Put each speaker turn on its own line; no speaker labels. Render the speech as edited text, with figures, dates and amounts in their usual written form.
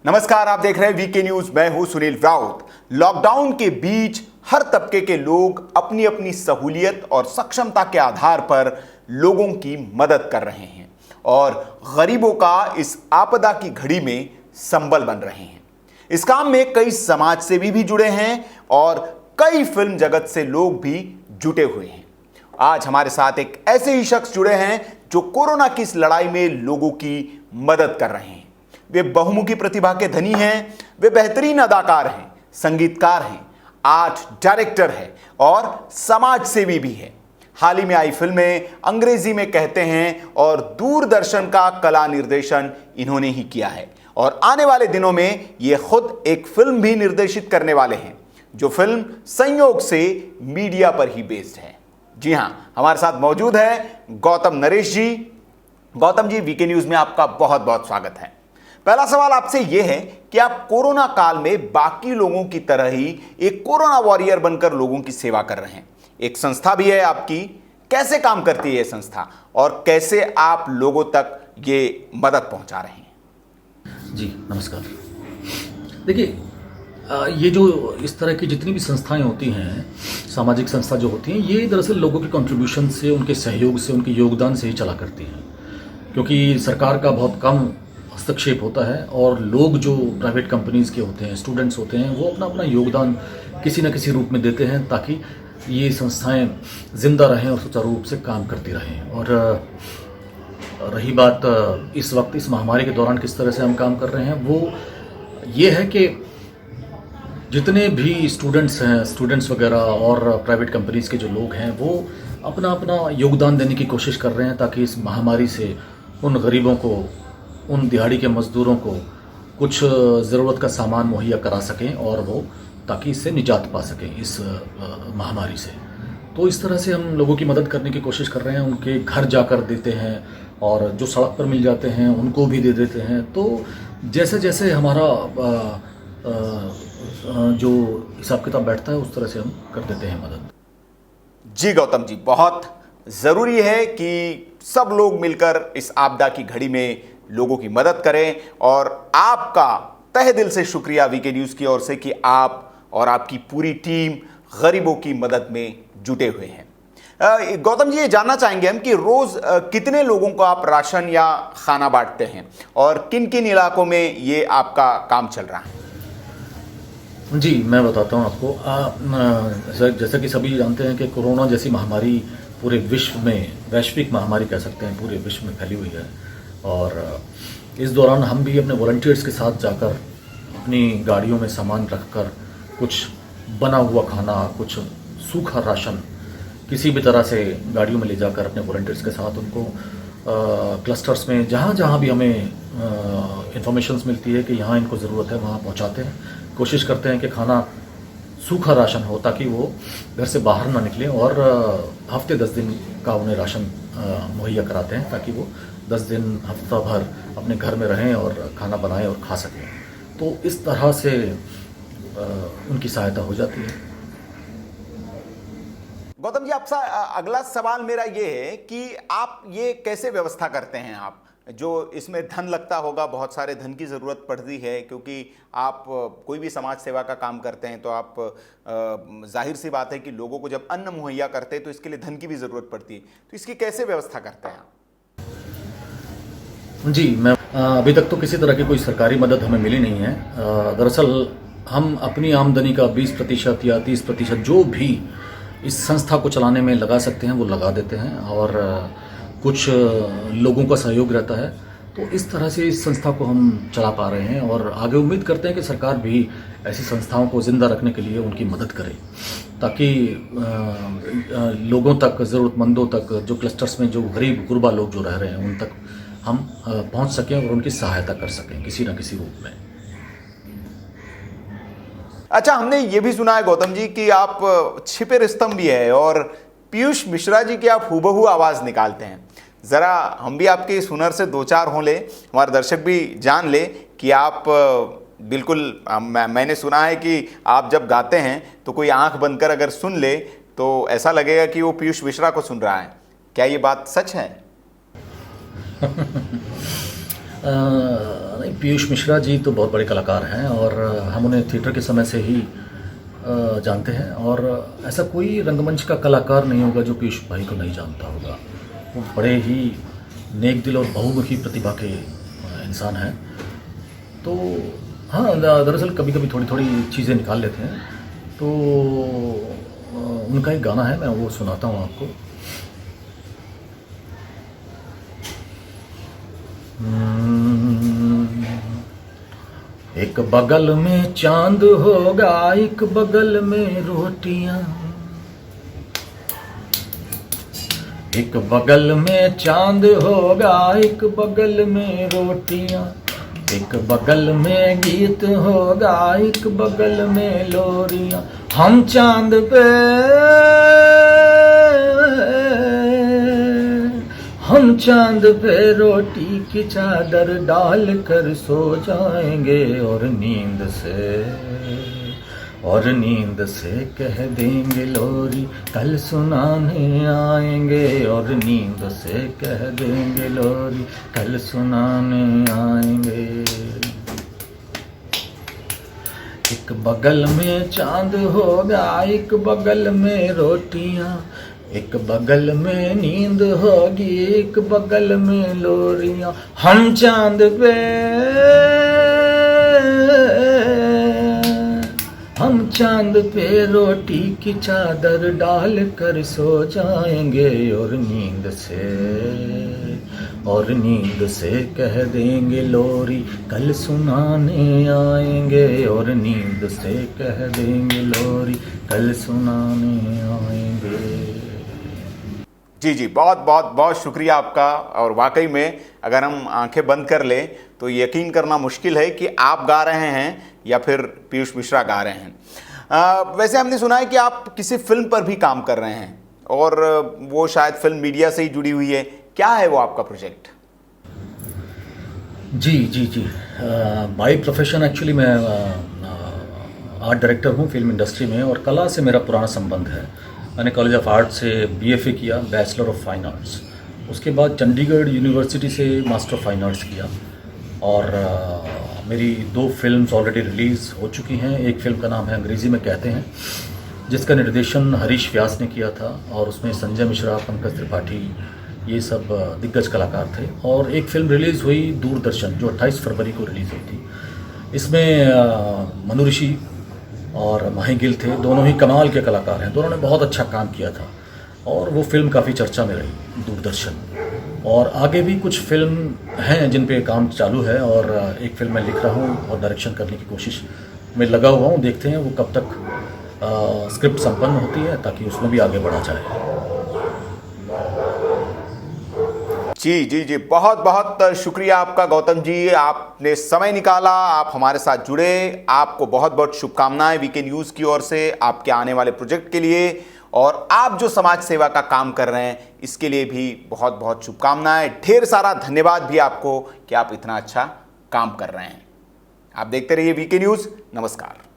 नमस्कार, आप देख रहे हैं वीके न्यूज। मैं हूं सुनील राउत। लॉकडाउन के बीच हर तबके के लोग अपनी अपनी सहूलियत और सक्षमता के आधार पर लोगों की मदद कर रहे हैं और गरीबों का इस आपदा की घड़ी में संबल बन रहे हैं। इस काम में कई समाज सेवी भी जुड़े हैं और कई फिल्म जगत से लोग भी जुटे हुए हैं। आज हमारे साथ एक ऐसे ही शख्स जुड़े हैं जो कोरोना की इस लड़ाई में लोगों की मदद कर रहे हैं। वे बहुमुखी प्रतिभा के धनी हैं, वे बेहतरीन अदाकार हैं, संगीतकार हैं, आर्ट डायरेक्टर हैं और समाज सेवी भी हैं। हाल ही में आई फिल्में अंग्रेजी में कहते हैं और दूरदर्शन का कला निर्देशन इन्होंने ही किया है और आने वाले दिनों में ये खुद एक फिल्म भी निर्देशित करने वाले हैं, जो फिल्म संयोग से मीडिया पर ही बेस्ड है। जी हां, हमारे साथ मौजूद है गौतम नरेश जी। गौतम जी, वीके न्यूज में आपका बहुत बहुत स्वागत है। पहला सवाल आपसे यह है कि आप कोरोना काल में बाकी लोगों की तरह ही एक कोरोना वॉरियर बनकर लोगों की सेवा कर रहे हैं। एक संस्था भी है आपकी, कैसे काम करती है ये संस्था और कैसे आप लोगों तक ये मदद पहुंचा रहे हैं?
जी नमस्कार। देखिए, ये जो इस तरह की जितनी भी संस्थाएं होती हैं, सामाजिक संस्था जो होती हैं, ये दरअसल लोगों के कंट्रीब्यूशन से, उनके सहयोग से, उनके योगदान से ही चला करती हैं, क्योंकि सरकार का बहुत कम हस्तक्षेप होता है और लोग जो प्राइवेट कंपनीज़ के होते हैं, स्टूडेंट्स होते हैं, वो अपना अपना योगदान किसी न किसी रूप में देते हैं ताकि ये संस्थाएं जिंदा रहें और सुचारू रूप से काम करती रहें। और रही बात इस वक्त इस महामारी के दौरान किस तरह से हम काम कर रहे हैं, वो ये है कि जितने भी स्टूडेंट्स वगैरह और प्राइवेट कंपनीज़ के जो लोग हैं, वो अपना अपना योगदान देने की कोशिश कर रहे हैं ताकि इस महामारी से उन गरीबों को, उन दिहाड़ी के मज़दूरों को कुछ ज़रूरत का सामान मुहैया करा सकें और वो ताकि इससे निजात पा सकें इस महामारी से। तो इस तरह से हम लोगों की मदद करने की कोशिश कर रहे हैं। उनके घर जाकर देते हैं और जो सड़क पर मिल जाते हैं उनको भी दे देते हैं। तो जैसे जैसे हमारा जो हिसाब किताब बैठता है उस तरह से हम कर देते हैं मदद।
जी गौतम जी, बहुत ज़रूरी है कि सब लोग मिलकर इस आपदा की घड़ी में लोगों की मदद करें और आपका तहे दिल से शुक्रिया वीके न्यूज़ की ओर से कि आप और आपकी पूरी टीम गरीबों की मदद में जुटे हुए हैं। गौतम जी, ये जानना चाहेंगे हम कि रोज़ कितने लोगों को आप राशन या खाना बांटते हैं और किन किन इलाकों में ये आपका काम चल रहा है?
जी, मैं बताता हूँ आपको। जैसा कि सभी जानते हैं कि कोरोना जैसी महामारी पूरे विश्व में, वैश्विक महामारी कह सकते हैं, पूरे विश्व में फैली हुई है और इस दौरान हम भी अपने वॉलंटियर्स के साथ जाकर अपनी गाड़ियों में सामान रखकर कुछ बना हुआ खाना, कुछ सूखा राशन किसी भी तरह से गाड़ियों में ले जाकर अपने वॉलंटियर्स के साथ उनको क्लस्टर्स में जहाँ जहाँ भी हमें इंफॉर्मेशंस मिलती है कि यहाँ इनको ज़रूरत है, वहाँ पहुँचाते हैं। कोशिश करते हैं कि खाना सूखा राशन हो ताकि वो घर से बाहर ना निकलें और हफ्ते 10 दिन का उन्हें राशन मुहैया कराते हैं ताकि वो 10 दिन, हफ्ता भर अपने घर में रहें और खाना बनाएं और खा सकें। तो इस तरह से उनकी सहायता हो जाती है।
गौतम जी, आपसे अगला सवाल मेरा ये है कि आप ये कैसे व्यवस्था करते हैं? आप जो इसमें धन लगता होगा, बहुत सारे धन की ज़रूरत पड़ती है क्योंकि आप कोई भी समाज सेवा का काम करते हैं तो आप जाहिर सी बात है कि लोगों को जब अन्न मुहैया करते हैं तो इसके लिए धन की भी ज़रूरत पड़ती है। तो इसकी कैसे व्यवस्था करते हैं आप?
जी, मैं अभी तक तो किसी तरह की कोई सरकारी मदद हमें मिली नहीं है। दरअसल हम अपनी आमदनी का 20% या 30% जो भी इस संस्था को चलाने में लगा सकते हैं वो लगा देते हैं और कुछ लोगों का सहयोग रहता है। तो इस तरह से इस संस्था को हम चला पा रहे हैं और आगे उम्मीद करते हैं कि सरकार भी ऐसी संस्थाओं को ज़िंदा रखने के लिए उनकी मदद करे ताकि लोगों तक, ज़रूरतमंदों तक, जो क्लस्टर्स में जो गरीब गुरबा लोग जो रह रहे हैं उन तक हम पहुंच सकें और उनकी सहायता कर सकें किसी न किसी रूप में।
अच्छा, हमने ये भी सुना है गौतम जी कि आप छिपे रुस्तम भी है और पीयूष मिश्रा जी की आप हूबहू आवाज़ निकालते हैं। ज़रा हम भी आपके इस हुनर से दो चार हों ले, हमारे दर्शक भी जान ले कि आप बिल्कुल, मैंने सुना है कि आप जब गाते हैं तो कोई आंख बंद कर अगर सुन ले तो ऐसा लगेगा कि वो पीयूष मिश्रा को सुन रहा है। क्या ये बात सच है?
नहीं, पीयूष मिश्रा जी तो बहुत बड़े कलाकार हैं और हम उन्हें थिएटर के समय से ही जानते हैं, और ऐसा कोई रंगमंच का कलाकार नहीं होगा जो पीयूष भाई को नहीं जानता होगा। वो बड़े ही नेक दिल और बहुमुखी प्रतिभा के इंसान हैं। तो हाँ, दरअसल कभी कभी थोड़ी थोड़ी चीज़ें निकाल लेते हैं। तो उनका एक गाना है, मैं वो सुनाता हूँ आपको। एक बगल में चांद होगा, एक बगल में रोटियां, एक बगल में चांद होगा, एक बगल में रोटियां, एक बगल में गीत होगा, एक बगल में लोरियां। हम चांद पे, हम चांद पे रोटी की चादर डाल कर सो जाएंगे, और नींद से कह देंगे लोरी कल सुनाने आएंगे, और नींद से कह देंगे लोरी कल सुनाने आएंगे। एक बगल में चांद होगा, एक बगल में रोटियां, एक बगल में नींद होगी, एक बगल में लोरियां। हम चांद पे, हम चांद पे रोटी की चादर डाल कर सो जाएंगे, और नींद से कह देंगे लोरी कल सुनाने आएंगे, और नींद से कह देंगे लोरी कल सुनाने आएंगे।
जी जी, बहुत बहुत बहुत शुक्रिया आपका। और वाकई में अगर हम आंखें बंद कर लें तो यकीन करना मुश्किल है कि आप गा रहे हैं या फिर पीयूष मिश्रा गा रहे हैं। वैसे हमने सुना है कि आप किसी फिल्म पर भी काम कर रहे हैं, और वो शायद फिल्म मीडिया से ही जुड़ी हुई है। क्या है वो आपका प्रोजेक्ट?
जी जी जी, बाय प्रोफेशन एक्चुअली मैं आर्ट डायरेक्टर हूँ फिल्म इंडस्ट्री में, और कला से मेरा पुराना संबंध है। मैंने कॉलेज ऑफ आर्ट से बीएफए किया, बैचलर ऑफ फाइन आर्ट्स। उसके बाद चंडीगढ़ यूनिवर्सिटी से मास्टर ऑफ फाइन आर्ट्स किया, और मेरी 2 फिल्म्स ऑलरेडी रिलीज़ हो चुकी हैं। एक फिल्म का नाम है अंग्रेज़ी में कहते हैं, जिसका निर्देशन हरीश व्यास ने किया था, और उसमें संजय मिश्रा, पंकज त्रिपाठी, ये सब दिग्गज कलाकार थे। और एक फिल्म रिलीज़ हुई दूरदर्शन, जो 28 फरवरी को रिलीज़ हुई थी। इसमें मनु ऋषि और माही गिल थे, दोनों ही कमाल के कलाकार हैं। दोनों ने बहुत अच्छा काम किया था, और वो फिल्म काफ़ी चर्चा में रही दूरदर्शन। और आगे भी कुछ फिल्म हैं जिन पे काम चालू है, और एक फिल्म मैं लिख रहा हूँ और डायरेक्शन करने की कोशिश में लगा हुआ हूँ। देखते हैं वो कब तक स्क्रिप्ट संपन्न होती है, ताकि उसमें भी आगे बढ़ा जाए।
जी जी जी, बहुत बहुत शुक्रिया आपका गौतम जी, आपने समय निकाला, आप हमारे साथ जुड़े। आपको बहुत बहुत शुभकामनाएं वीके न्यूज़ की ओर से आपके आने वाले प्रोजेक्ट के लिए, और आप जो समाज सेवा का काम कर रहे हैं इसके लिए भी बहुत बहुत शुभकामनाएं। ढेर सारा धन्यवाद भी आपको कि आप इतना अच्छा काम कर रहे हैं। आप देखते रहिए वीके न्यूज़। नमस्कार।